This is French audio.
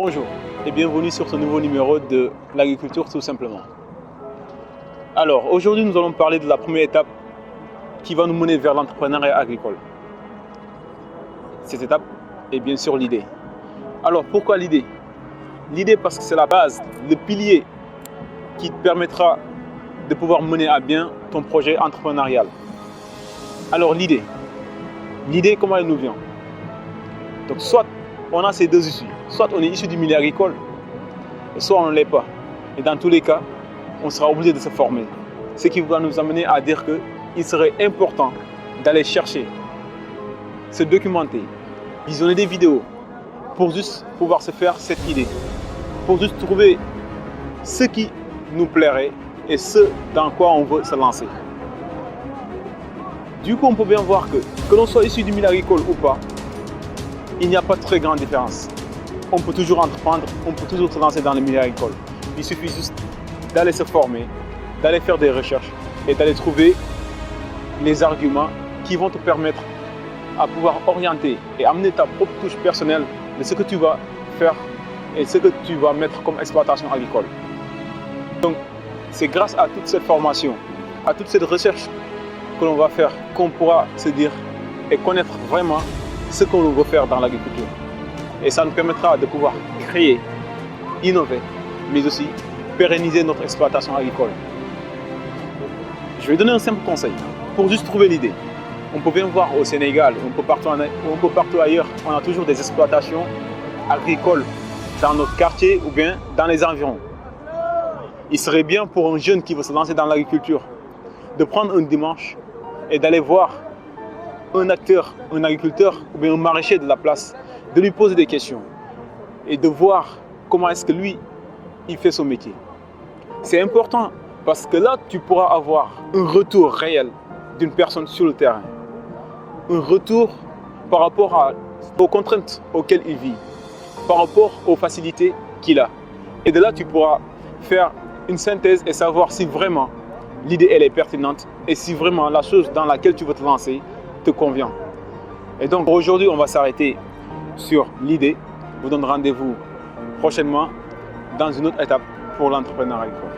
Bonjour et bienvenue sur ce nouveau numéro de l'agriculture tout simplement. Alors aujourd'hui nous allons parler de la première étape qui va nous mener vers l'entrepreneuriat agricole. Cette étape est bien sûr l'idée. Alors pourquoi l'idée? L'idée parce que c'est la base, le pilier qui te permettra de pouvoir mener à bien ton projet entrepreneurial. Alors l'idée comment elle nous vient? Donc soit on a ces deux issues, soit on est issu du milieu agricole, soit on ne l'est pas. Et dans tous les cas, on sera obligé de se former. Ce qui va nous amener à dire qu'il serait important d'aller chercher, se documenter, visionner des vidéos pour juste pouvoir se faire cette idée, pour juste trouver ce qui nous plairait et ce dans quoi on veut se lancer. Du coup, on peut bien voir que l'on soit issu du milieu agricole ou pas, il n'y a pas de très grande différence. On peut toujours entreprendre, on peut toujours se lancer dans le milieu agricole. Il suffit juste d'aller se former, d'aller faire des recherches et d'aller trouver les arguments qui vont te permettre à pouvoir orienter et amener ta propre touche personnelle de ce que tu vas faire et ce que tu vas mettre comme exploitation agricole. Donc, c'est grâce à toute cette formation, à toute cette recherche que l'on va faire, qu'on pourra se dire et connaître vraiment ce qu'on veut faire dans l'agriculture. Et ça nous permettra de pouvoir créer, innover, mais aussi pérenniser notre exploitation agricole. Je vais donner un simple conseil pour juste trouver l'idée. On peut bien voir au Sénégal, un peu partout ailleurs, on a toujours des exploitations agricoles dans notre quartier ou bien dans les environs. Il serait bien pour un jeune qui veut se lancer dans l'agriculture de prendre un dimanche et d'aller voir un acteur, un agriculteur ou bien un maraîcher de la place, de lui poser des questions et de voir comment est-ce que lui, il fait son métier. C'est important parce que là, tu pourras avoir un retour réel d'une personne sur le terrain. Un retour par rapport aux contraintes auxquelles il vit, par rapport aux facilités qu'il a. Et de là, tu pourras faire une synthèse et savoir si vraiment l'idée elle est pertinente et si vraiment la chose dans laquelle tu veux te lancer te convient. Et donc aujourd'hui, on va s'arrêter sur l'idée. Je vous donne rendez-vous prochainement dans une autre étape pour l'entrepreneuriat agricole.